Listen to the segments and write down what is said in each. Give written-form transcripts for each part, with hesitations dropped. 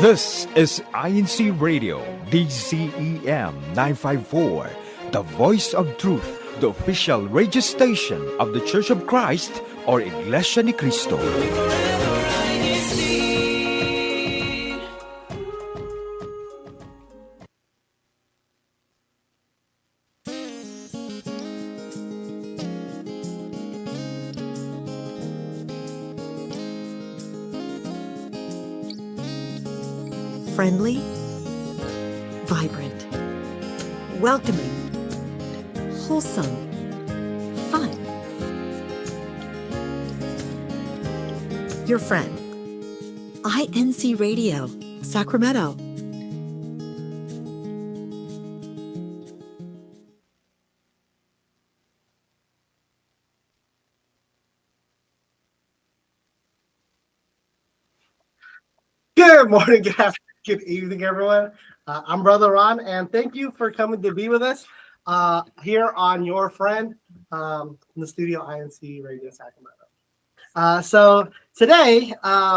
This is INCRadio, DCEM 954, the voice of truth, the official radio station of the Church of Christ or Iglesianicristo. Friendly, vibrant, welcoming, wholesome, fun. Your friend. INCRadio, Sacramento. Good morning, good afternoon, good evening, everyone. I'm Brother Ron, and thank you for coming to be with us here on Your Friend in the studio, INCRadio Sacramento. So today,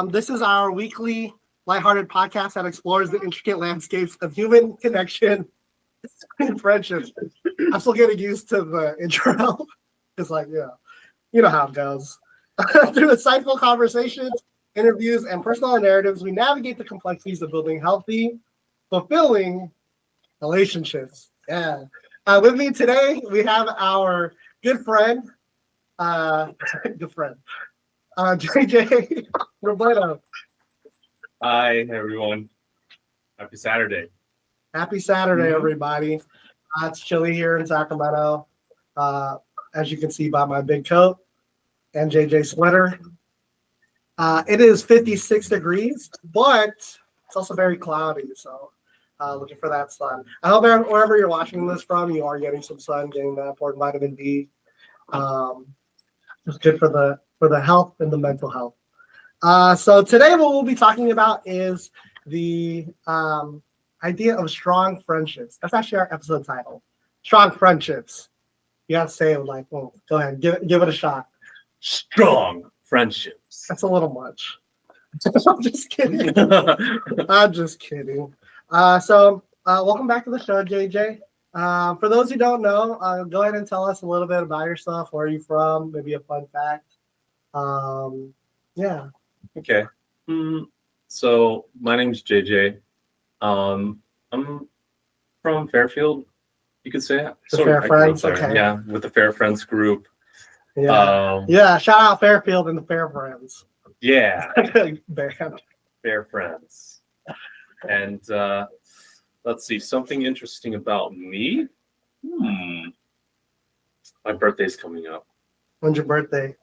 this is our weekly lighthearted podcast that explores the intricate landscapes of human connection and friendships. I'm still getting used to the intro. It's like, yeah, you know how it goes. Through insightful conversations, interviews, and personal narratives, we navigate the complexities of building healthy, fulfilling relationships. Yeah. With me today, we have our good friend, JJ Roberto. Hi, everyone. Happy Saturday. Happy Saturday, everybody. It's chilly here in Sacramento, as you can see by my big coat and JJ sweater. It is 56 degrees, but it's also very cloudy, so looking for that sun. I hope wherever you're watching this from, you are getting some sun, getting that important vitamin D. It's good for the health and the mental health. So today what we'll be talking about is the idea of strong friendships. That's actually our episode title, Strong Friendships. You gotta say it like, well, go ahead, give it a shot. Strong friendships. That's a little much. I'm just kidding. I'm just kidding. So welcome back to the show, JJ. For those who don't know, go ahead and tell us a little bit about yourself. Where are you from? Maybe a fun fact. Yeah. Okay. So my name's JJ. I'm from Fairfield, you could say. The Fair Friends, okay. Yeah, with the Fair Friends group. Yeah. Yeah. Shout out Fairfield and the Fair Friends. Yeah. Band. Fair Friends. And let's see, something interesting about me. My birthday's coming up. When's your birthday?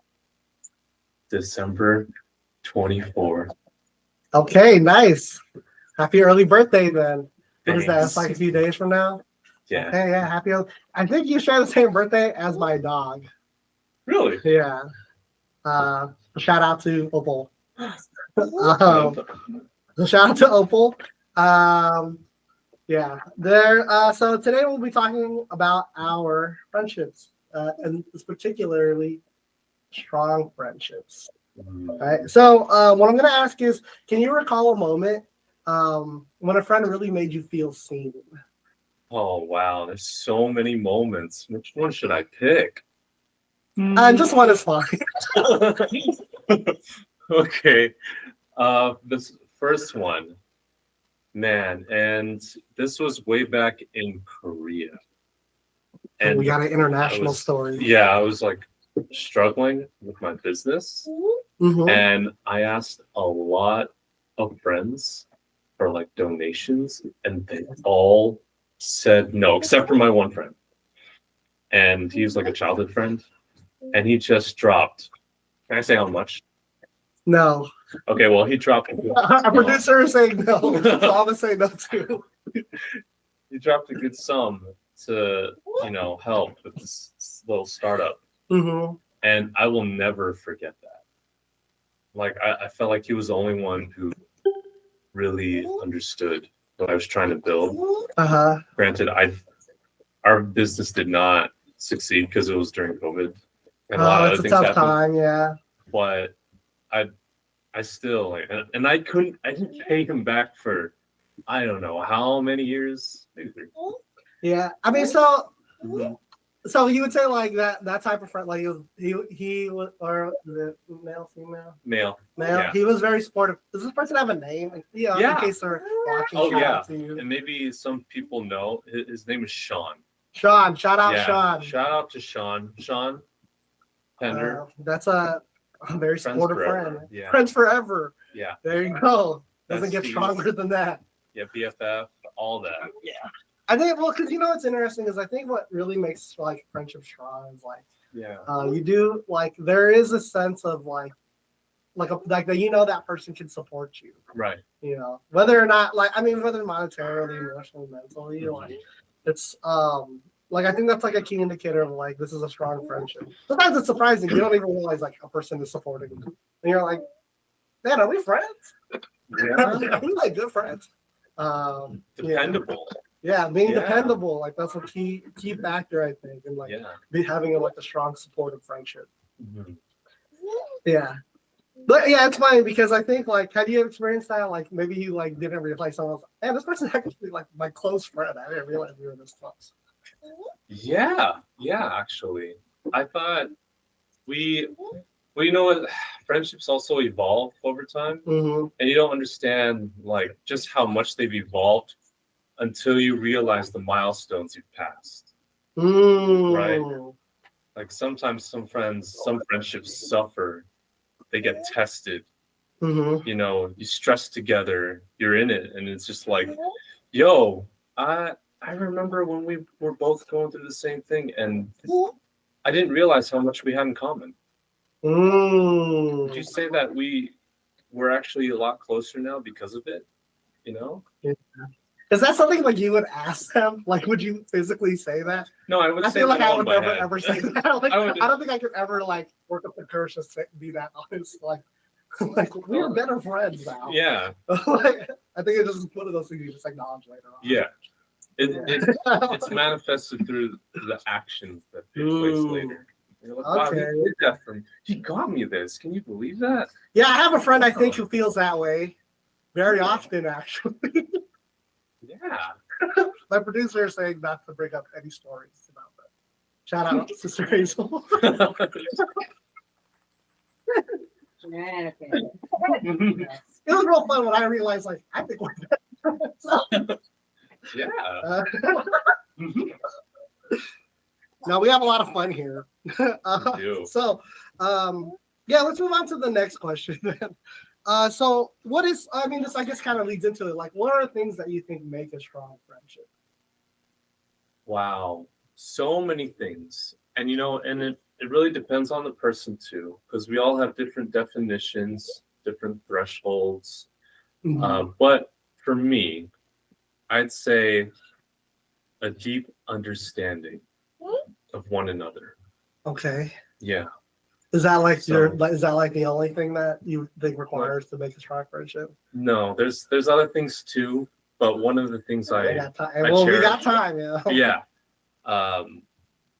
December 24th. Okay, nice. Happy early birthday then. What is Thanks. that? It's like a few days from now. Yeah. Okay, yeah, happy. I think you share the same birthday as my dog. Really? Yeah. Shout out to Opal. Shout out to Opal. Yeah. So today we'll be talking about our friendships, and it's particularly strong friendships. All right. So what I'm going to ask is, can you recall a moment when a friend really made you feel seen? Oh, wow. There's so many moments. Which one should I pick? Just one is fine. Okay. This first one, man, and this was way back in Korea. And we got an international story. Yeah, I was like struggling with my business. Mm-hmm. And I asked a lot of friends for like donations, and they all said no, except for my one friend. And he was like a childhood friend, and he just dropped. Can I say how much? No. Okay, well, he dropped. Our producer is saying no, so I'm gonna say no too. He dropped a good sum to, help with this little startup. Mm-hmm. And I will never forget that. Like, I felt like he was the only one who really understood what I was trying to build. Uh-huh. Granted, our business did not succeed because it was during COVID. And a lot of other it's a things tough happened. time, yeah. But I still like, and I didn't pay him back for, I don't know how many years, maybe 3. Yeah, I mean, so Mhm. so he would say like that type of friend, like he was, or the male, female, Male. male. Yeah. He was very supportive. Does this person have a name? Like, yeah, Yeah. in case they're watching. Oh shout yeah, out to you. and maybe some people know his name is Sean. Sean, shout out Yeah, Sean. shout out to Sean. Sean Pender. That's a very Friends supportive forever. friend. Yeah. Friends forever. Yeah. There you go. Doesn't get Besties. stronger than that. Yeah, BFF, all that. Yeah. I think, well, because you know what's interesting is I think what really makes like friendship strong is like Yeah. you do like there is a sense of like that you know that person can support you. Right. You know, whether or not like I mean whether monetarily, emotionally, mentally, like it's like I think that's like a key indicator of like this is a strong friendship. Sometimes it's surprising you don't even realize like a person is supporting you, and you're like, man, are we friends? Yeah. Are we like good friends? Dependable. Yeah, being Yeah. dependable, like that's a key factor, I think, and like having like a strong supportive friendship. Mhm. Yeah. But yeah, it's funny because I think like had you experienced that? Like maybe you like didn't realize someone else. Man, this person's actually like my close friend. I didn't realize we were this close. Yeah, actually. I thought well, you know what? Friendships also evolve over time, Mm-hmm. and you don't understand like just how much they've evolved until you realize the milestones you've passed. Right? Like sometimes some friendships suffer. They get tested. Mm-hmm. You know, you stress together, you're in it, and it's just like, yo, I remember when we were both going through the same thing, and I didn't realize how much we had in common. Would you say that we're actually a lot closer now because of it? You know? Is that something like you would ask them? Like, would you physically say that? No, I would I say feel like that I on would my never head. ever say that. Like, I I don't think I could ever like work up the courage to be that honest. Like we're better friends now. Yeah. Like, I think it's just one of those things you just acknowledge later on. Yeah. It's manifested through the actions that take place later. You're like, wow, he did that for me. He got me this. Can you believe that? Yeah, I have a friend I think who feels that way very often, actually. Yeah. My producer is saying not to bring up any stories about that. Shout out to Sister Hazel. It was real fun when I realized, like, I think we're better. Yeah. Now we have a lot of fun here. We do. So, yeah, let's move on to the next question then. So what is, I mean, this I guess kind of leads into it. Like, what are things that you think make a strong friendship? Wow. So many things. And you know, and it really depends on the person too, because we all have different definitions, different thresholds. But for me, I'd say a deep understanding of one another. Okay. Yeah. Is that like is that like the only thing that you think requires to make a strong friendship? No, there's other things too, but one of the things we got time, yeah. Yeah.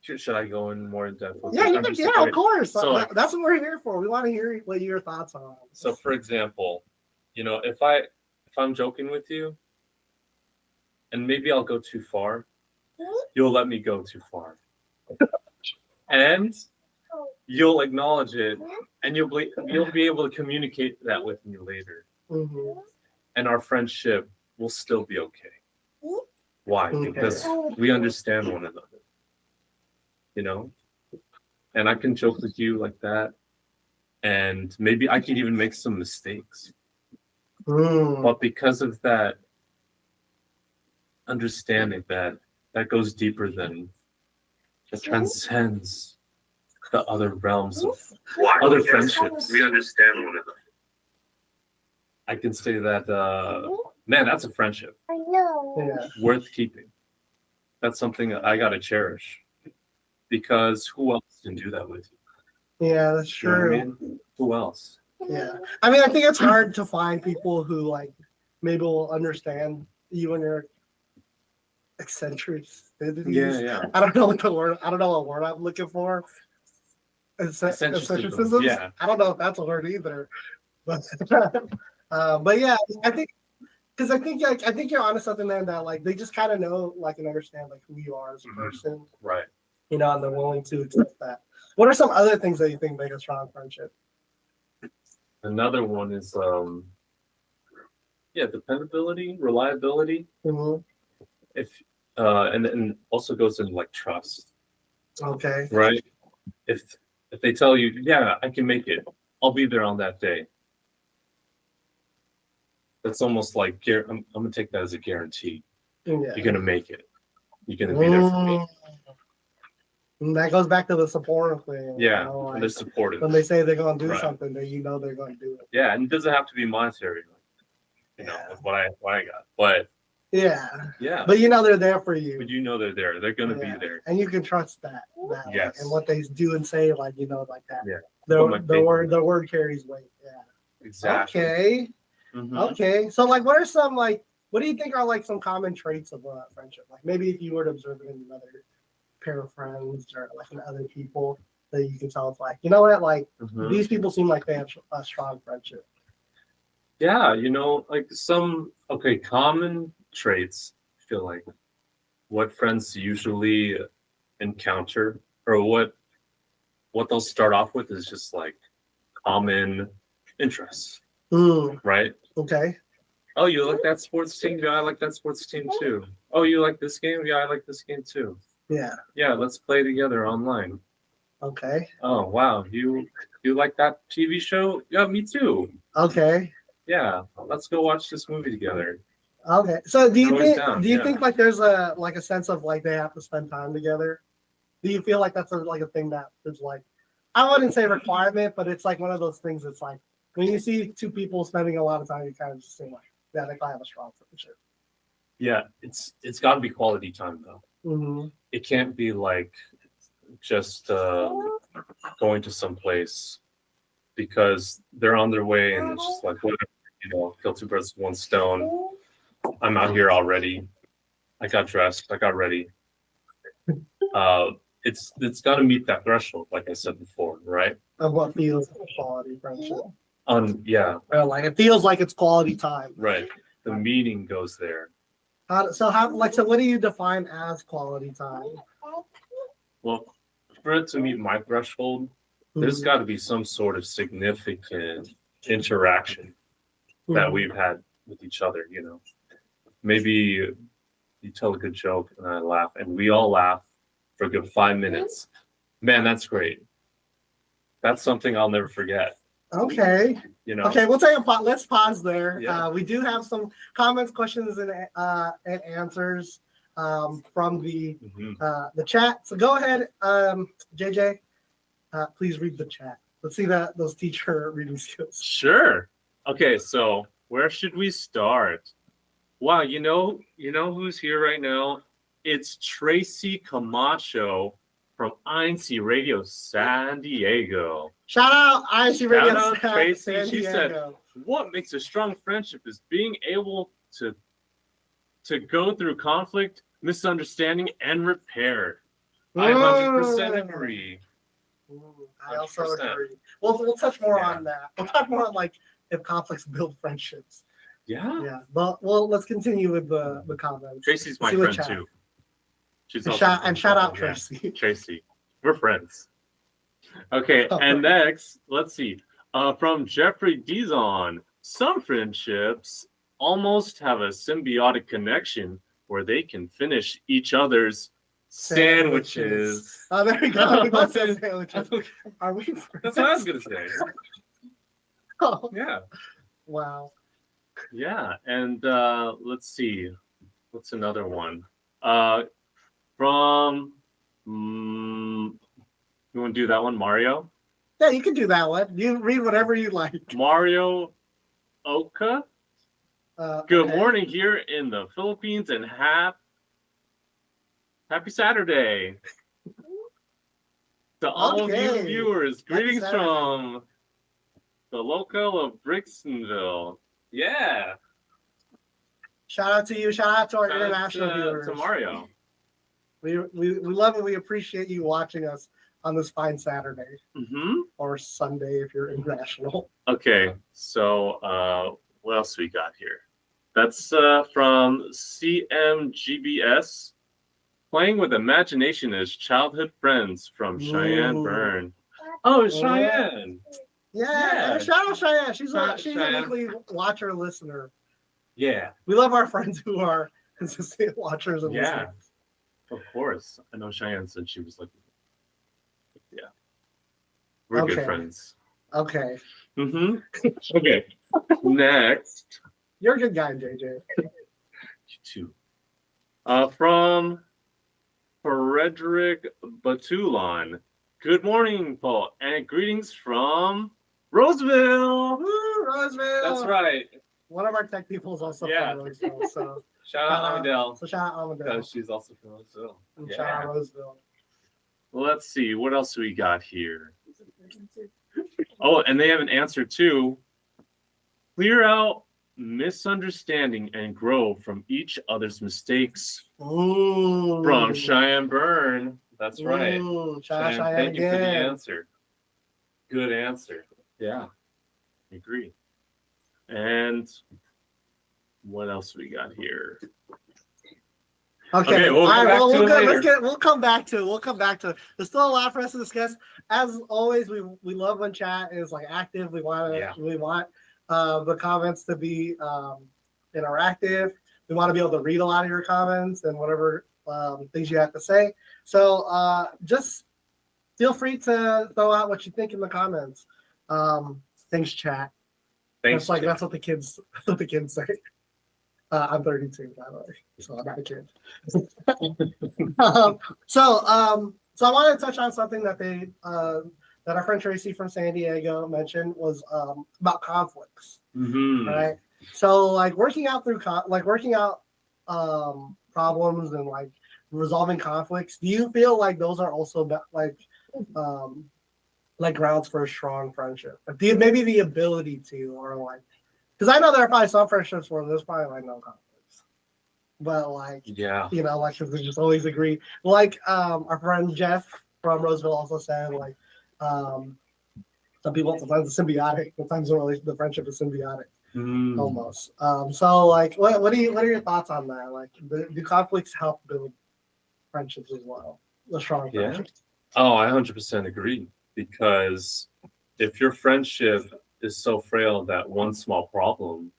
Should I go in more in depth? Yeah, you can, of course. So, that's what we're here for. We want to hear what your thoughts are. So, for example, you know, if I'm joking with you, and maybe I'll go too far, you'll let me go too far, and you'll acknowledge it, and you'll be able to communicate that with me later, and our friendship will still be okay. Why? Because we understand one another. You know, and I can joke with you like that, and maybe I could even make some mistakes. But because of that understanding that goes deeper than, that transcends the other realms of other friendships. We understand one another. I can say that, man, that's a friendship. I know. Worth keeping. That's something that I gotta cherish. Because who else can do that with you? Yeah, that's true. You know what I mean? Who else? Yeah. I mean, I think it's hard to find people who like maybe will understand you and your eccentricities. Yeah. I don't know what word I'm looking for. Eccentricism? Yeah. I don't know if that's a word either. But yeah, I think because I think you're onto something then that like they just kind of know like and understand like who you are as a person, Right. you know, and they're willing to accept that. What are some other things that you think make a strong friendship? Another one is dependability, reliability. Mm-hmm. If and then also goes into like trust, Okay. right? If they tell you, yeah, I can make it, I'll be there on that day. That's almost like I'm gonna take that as a guarantee. Yeah. You're gonna make it. You're gonna be there for me. And that goes back to the supportive thing. Yeah, you know, like, they're supportive. when they say they're gonna do Right. something, then you know they're gonna do it. Yeah, and it doesn't have to be monetary, you know, with what I got. But Yeah. yeah, But you know they're there for you. but you know they're there. They're gonna be there. And you can trust that. Yes. And what they do and say, like you know, like that. Yeah. The word carries weight. Yeah. Exactly. Okay. Mhm. Okay. So like what are some like what do you think are like some common traits of a friendship? Like maybe if you were to observe it in another pair of friends or like in other people that you can tell it's like, you know what, like Mhm. these people seem like they have a strong friendship. Yeah, you know, like some common traits. I feel like what friends usually encounter, or what they'll start off with is just like common interests, right? Okay. Oh, you like that sports team? Yeah, I like that sports team too. Oh, you like this game? Yeah, I like this game too. Yeah. Yeah, let's play together online. Okay. Oh, wow, you like that TV show? Yeah, me too. Okay. Yeah, let's go watch this movie together. Okay. So do you Always think down, do you yeah. think like there's a like a sense of like they have to spend time together? Do you feel like that's like a thing that is like I wouldn't say requirement, but it's like one of those things that's like when you see two people spending a lot of time, you kind of just think like, yeah, they probably have a strong friendship. Yeah, it's got to be quality time though. Mm-hmm. It can't be like just going to some place because they're on their way and it's just like whatever, you know, kill two birds with one stone. I'm out here already. I got dressed. I got ready. It's got to meet that threshold, like I said before, right? Of what feels like a quality friendship. Yeah, Or like it feels like it's quality time. right. The meaning goes there. So what do you define as quality time? Well, for it to meet my threshold, there's got to be some sort of significant interaction that we've had with each other, you know. Maybe you tell a good joke and I laugh, and we all laugh for a good 5 minutes. Man, that's great. That's something I'll never forget. Okay. You know. Okay, we'll take a pause. Let's pause there. Yeah. We do have some comments, questions, and answers from the chat. So go ahead, JJ. Please read the chat. Let's see those teacher reading skills. Sure. Okay, so where should we start? Wow, you know who's here right now? It's Tracy Camacho from INCRadio San Diego. Shout out INCRadio. Shout out Tracy. San She Diego. said, "What makes a strong friendship is being able to go through conflict, misunderstanding, and repair." I 100% agree. I also 100%. agree. We'll touch more on that. We'll talk more on like if conflicts build friendships. Yeah. Yeah. But let's continue with the comments. Tracy's my See what friend chat. too. She's And also shout out yeah. Tracy. Tracy. We're friends. Okay, and next, let's see. From Jeffrey Dizon, some friendships almost have a symbiotic connection where they can finish each other's sandwiches. Oh, there we go. We both said sandwiches. Are we friends? That's what I was gonna say. Oh, Yeah. wow. Yeah, and let's see. What's another one? From you want to do that one, Mario? Yeah, you can do that one. You read whatever you like. Mario Oka. Good Okay. morning here in the Philippines and happy Saturday. To all of you viewers, greetings Saturday. from the local of Brixtonville. Yeah. Shout out to you. Shout out to our Shout out international viewers. to Mario. We love it. We appreciate you watching us on this fine Saturday or Sunday if you're international. Okay, so what else we got here? That's from CMGBS. Playing with imagination as childhood friends from Cheyenne Ooh. Byrne. Oh, Cheyenne. Yeah. Shout out Cheyenne. She's a Cheyenne. weekly watcher listener. Yeah, We love our friends who are consistent watchers and Yeah. listeners. of course. I know Cheyenne said she was like, yeah. We're good Okay. friends. Okay. Okay. Next. You're a good guy, JJ. You too. From Frederick Batulon. Good morning, Paul, and greetings from Roseville. Woo, Roseville. That's right. One of our tech people is also from Roseville. So Shout out Amandel. So shout out Amandel. Because she's also from Roseville. And shout out Roseville. Well, let's see. What else we got here? Oh, and they have an answer too. Clear out misunderstanding and grow from each other's mistakes. Ooh. From Cheyenne Byrne. That's right. Ooh, shout out Cheyenne Thank you for the again. answer. Good answer. Yeah. I agree. And what else we got here? Okay, we'll come back to it later. We'll come back to it. We'll come back to it. There's still a lot for us to discuss. As always, we love when chat is like active. We want the comments to be interactive. We want to be able to read a lot of your comments and whatever things you have to say. So just feel free to throw out what you think in the comments. Thanks, chat. Thanks. That's what the kids say. I'm 32, by the way, so I'm not a kid. So I wanted to touch on something that that our friend Tracy from San Diego mentioned was about conflicts, right? So like working out problems and like resolving conflicts. Do you feel like those are also like grounds for a strong friendship? Like, maybe the ability to, or like. Because I know there are probably some friendships where there's probably like no conflicts, but like like we just always agree. Like our friend Jeff from Roseville also said, like some people sometimes it's symbiotic, sometimes the friendship is symbiotic, almost. So like, what are your thoughts on that? Like, do conflicts help build friendships as well? A strong friendship. Oh, I 100% agree, because if your friendship is so frail that one small problem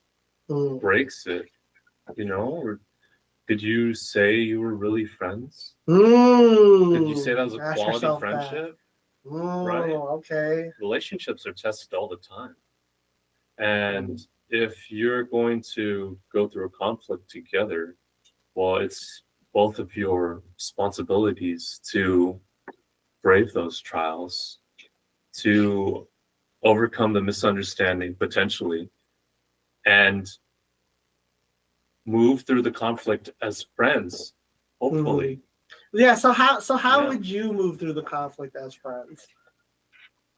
breaks it, or did you say you were really friends? Did you say that was a quality friendship? Right. Okay. Relationships are tested all the time. And if you're going to go through a conflict together, well, it's both of your responsibilities to brave those trials, to overcome the misunderstanding potentially, and move through the conflict as friends, hopefully. Yeah. So how would you move through the conflict as friends?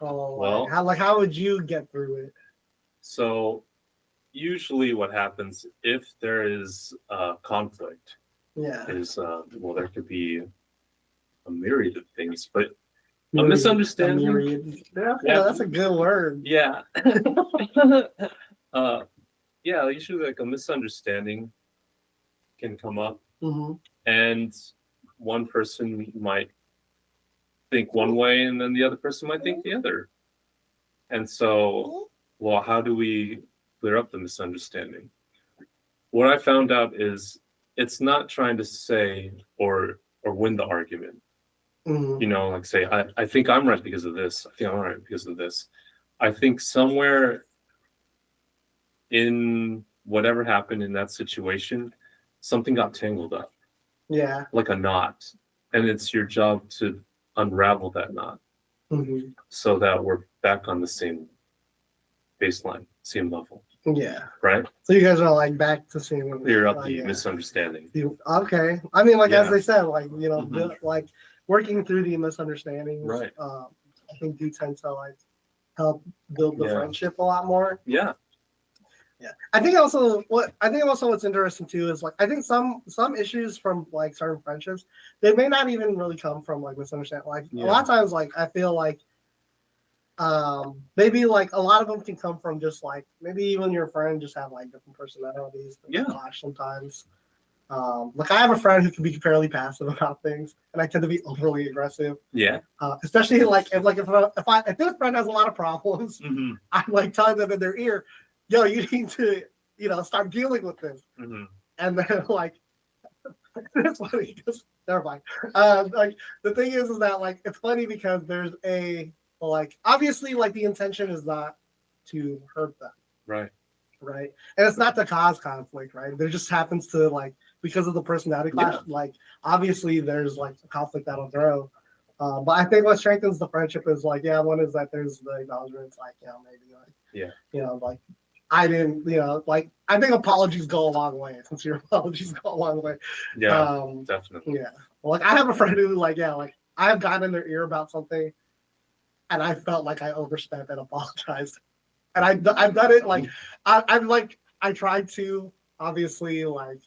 Oh, how would you get through it? So usually what happens if there is conflict is there could be a myriad of things, but a misunderstanding. That's a good word. Yeah. Usually like a misunderstanding can come up, and one person might think one way and then the other person might think the other. And so, how do we clear up the misunderstanding? What I found out is it's not trying to say or win the argument. Like say, I think I'm right because of this. I think I'm right because of this. I think somewhere in whatever happened in that situation, something got tangled up. Yeah. Like a knot. And it's your job to unravel that knot so that we're back on the same baseline, same level. Yeah. Right? So you guys are like back to seeing clear up the misunderstanding. Okay. I mean, like as they said, like, like working through the misunderstandings, right? I think do tend to like help build the friendship a lot more. Yeah. Yeah, I think also what's interesting too is like I think some issues from like certain friendships, they may not even really come from like misunderstanding. Like a lot of times, like I feel like maybe like a lot of them can come from just like maybe even your friend just have like different personalities that clash sometimes. Like I have a friend who can be fairly passive about things, and I tend to be overly aggressive. Yeah. Especially like if this friend has a lot of problems, I'm like telling them in their ear, "Yo, you need to start dealing with this." And then like it's funny because never mind. Like the thing is that like it's funny because there's like obviously like the intention is not to hurt them. Right. Right. And it's not to cause conflict, right? There just happens to like because of the personality clash, like obviously there's like a conflict that'll grow. But I think what strengthens the friendship is like, one is that there's the acknowledgement, like, maybe like, like I didn't, like I think apologies go a long way. Sincere apologies go a long way. Yeah, definitely. Yeah. Well, like I have a friend who like, like I have gotten in their ear about something and I felt like I overspent and apologized. And I've done it like I tried to obviously like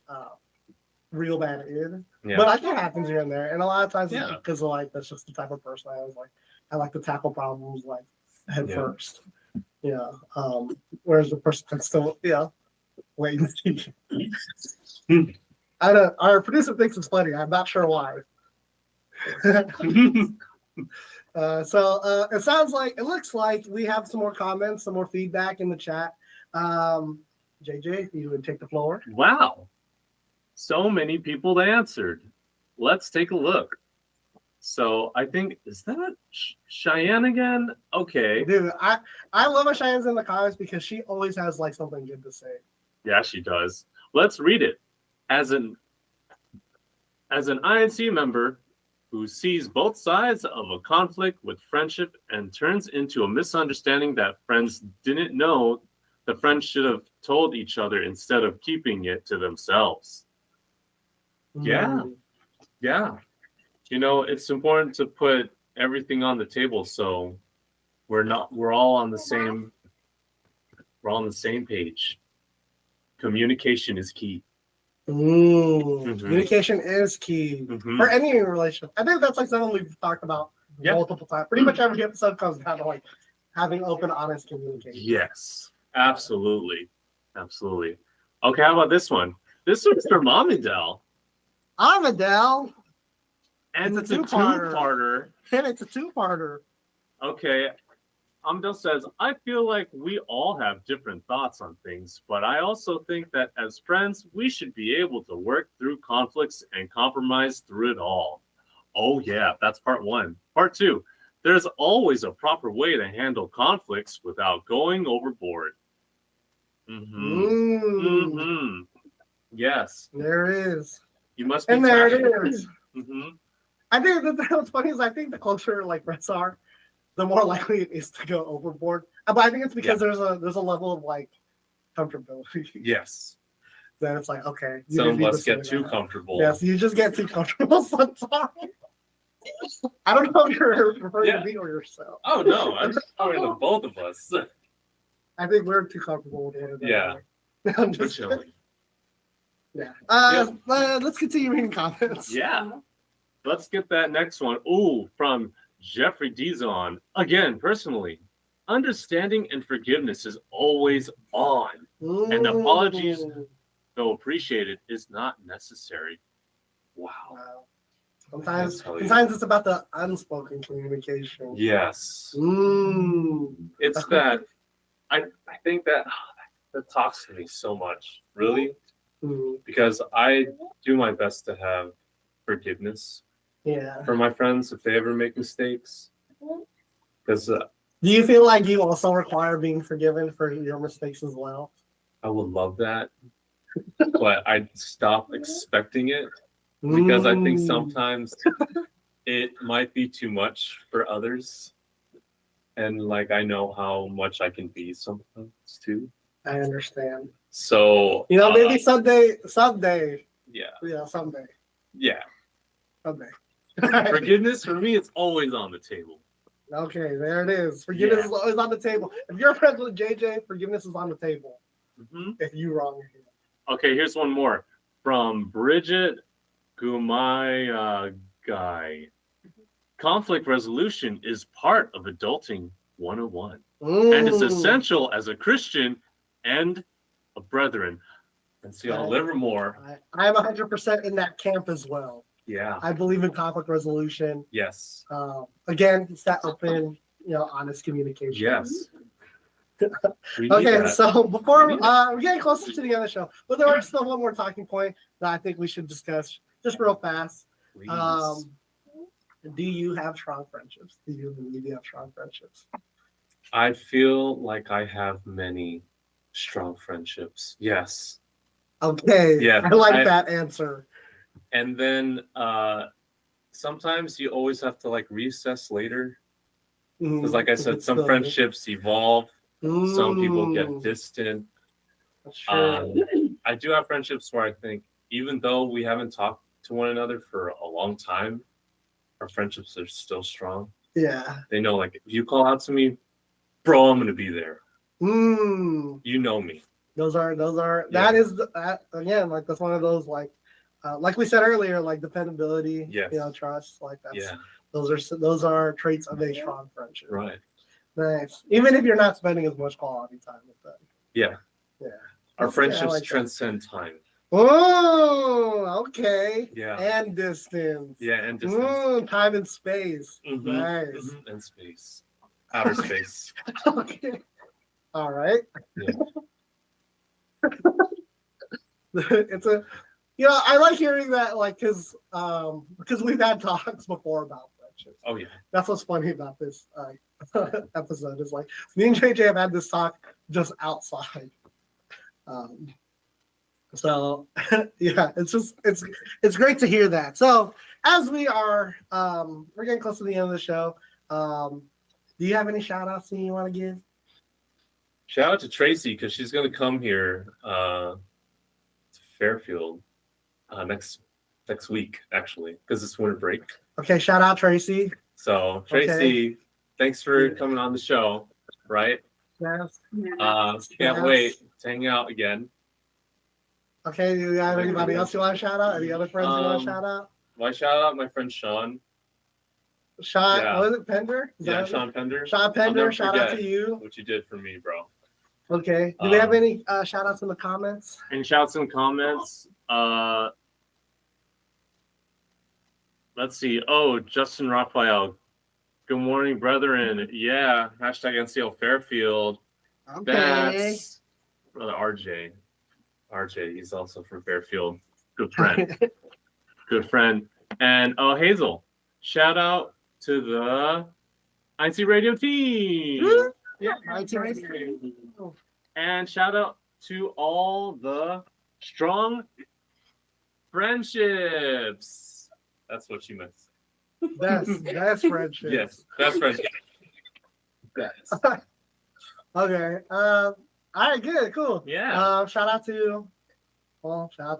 reel that in, but I think it happens here and there, and a lot of times because like that's just the type of person I was. Like I like to tackle problems like head first, whereas the person can still wait and see. I don't. Our producer thinks it's funny. I'm not sure why. So it looks like we have some more comments, some more feedback in the chat. JJ, you would take the floor. Wow. So many people answered. Let's take a look. So I think, is that Cheyenne again? Okay. Dude, I love when Cheyenne's in the comments because she always has like something good to say. Yeah, she does. Let's read it. As an INC member who sees both sides of a conflict with friendship and turns into a misunderstanding that friends didn't know the friends should have told each other instead of keeping it to themselves. Yeah. It's important to put everything on the table so we're all on the same page. Communication is key. Communication is key for any relationship. I think that's like something we've talked about multiple times. Pretty much every episode comes down to like having open, honest communication. Yes, absolutely. Okay, how about this one? This one's from Amidel. And it's a two-parter. And it's a two-parter. Okay. Amdel says, I feel like we all have different thoughts on things, but I also think that as friends, we should be able to work through conflicts and compromise through it all. Oh, yeah, that's part one. Part two, there's always a proper way to handle conflicts without going overboard. Yes. There it is. You must be. And there it is. I think what's funny is I think the closer like friends are, the more likely it is to go overboard. But I think it's because there's a level of like comfortability. Yes. Then it's like, okay. Some of us get too comfortable. Yes, you just get too comfortable sometimes. I don't know if you're referring to me or yourself. Oh no, I'm referring to both of us. I think we're too comfortable with one another. Yeah. I'm just chilling. Yeah. Let's continue reading comments. Yeah. Let's get that next one. Ooh, from Jeffrey Dizon. Again, personally, understanding and forgiveness is always on. And apologies, though appreciated, is not necessary. Wow. Sometimes it's about the unspoken communication. Yes. It's that I think that talks to me so much, really, because I do my best to have forgiveness for my friends if they ever make mistakes. Because do you feel like you also require being forgiven for your mistakes as well? I would love that, but I stop expecting it because I think sometimes it might be too much for others. And like I know how much I can be sometimes too. I understand. So maybe someday. Yeah. Someday. Yeah. Someday. Forgiveness for me, it's always on the table. Okay, there it is. Forgiveness is always on the table. If you're friends with JJ, forgiveness is on the table. Mhm. if you wrong your hand. Okay, here's one more from Bridget Gumai Guy. Conflict resolution is part of adulting 101 and it's essential as a Christian and a brethren. And see, I'll Livermore. I'm 100% in that camp as well. Yeah. I believe in conflict resolution. Yes. Again, it's that open, honest communication. Yes. Okay, so before we're getting closer to the end of the show, but there is still one more talking point that I think we should discuss just real fast. Please. Do you have strong friendships? Do you believe you have strong friendships? I feel like I have many strong friendships. Yes. Okay. Yeah. I like that answer. And then sometimes you always have to like reassess later. Because like I said, some friendships evolve. Some people get distant. That's true. I do have friendships where I think even though we haven't talked to one another for a long time, our friendships are still strong. Yeah. They know like if you call out to me, bro, I'm gonna be there. You know me. Those are that is again, like that's one of those like we said earlier, like dependability, trust, like that's those are traits of a strong friendship. Right. Nice. Even if you're not spending as much quality time with them. Yeah. Yeah. Our friendships transcend time. Oh, okay. Yeah. And distance. Yeah, and distance. Time and space. Mm-hmm. Nice. Mm-hmm. And space. Outer space. Okay. All right. Yeah. It's a I like hearing that, like, because we've had talks before about friendships. Oh yeah. That's what's funny about this episode is like me and JJ have had this talk just outside. So yeah, it's great to hear that. So as we are we're getting close to the end of the show. Do you have any shout outs that you want to give? Shout out to Tracy because she's gonna come here to Fairfield next week actually because it's winter break. Okay, shout out Tracy. So Tracy, thanks for coming on the show. Right? Yes. Can't wait to hang out again. Okay, do you have anybody else you want to shout out? Any other friends you want to shout out? Well, I shout out my friend Sean. What is it, Pender? Sean Pender. Sean Pender, shout out to you. What you did for me, bro. Okay. Do we have any shout outs in the comments? Any shouts in comments? Let's see. Oh, Justin Raphael. Good morning, brethren. Yeah. Hashtag NCL Fairfield. Okay. That's brother RJ. RJ, he's also from Fairfield. Good friend. Good friend. And Hazel. Shout out to the INCRadio team. Yeah, INCRadio. And shout out to all the strong friendships. That's what she meant. Best friendships. Yes, best friendships. Okay. All right, good, cool. Yeah. Shout out to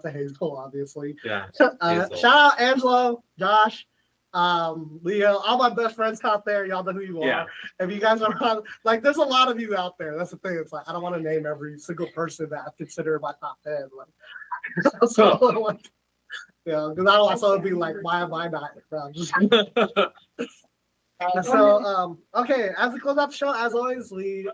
Hazel, obviously. Yeah. Shout out Angelo, Josh, Leo, all my best friends out there. Y'all know who you are. If you guys are on, like, there's a lot of you out there. That's the thing. It's like I don't want to name every single person that I consider my top 10. Like, so like, because I don't also be like, why am I not? Okay. As we close out the show, as always, we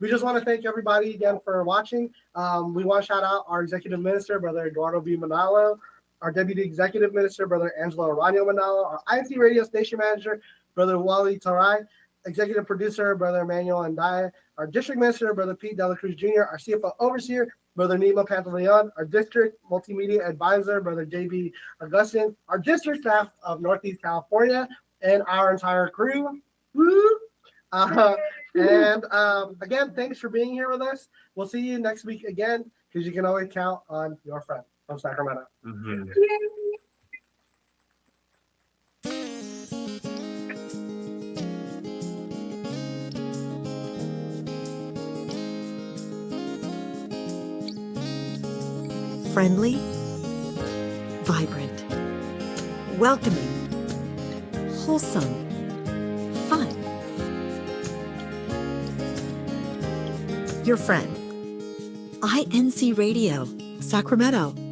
just want to thank everybody again for watching. We want to shout out our executive minister, Brother Eduardo B. Manalo, our deputy executive minister, Brother Angelo Aranio Manalo, our INCRadio station manager, Brother Wally Tarai, executive producer, Brother Emmanuel Andaya, our district minister, Brother Pete Dela Cruz Jr., our CFO overseer, Brother Nemo Pantaleon, our district multimedia advisor, Brother JB Augustin, our district staff of Northeast California, and our entire crew. Woo! And again, thanks for being here with us. We'll see you next week again because you can always count on your friend from Sacramento. Mm-hmm. Friendly, vibrant, welcoming, wholesome, fun. Your friend INC Radio, Sacramento.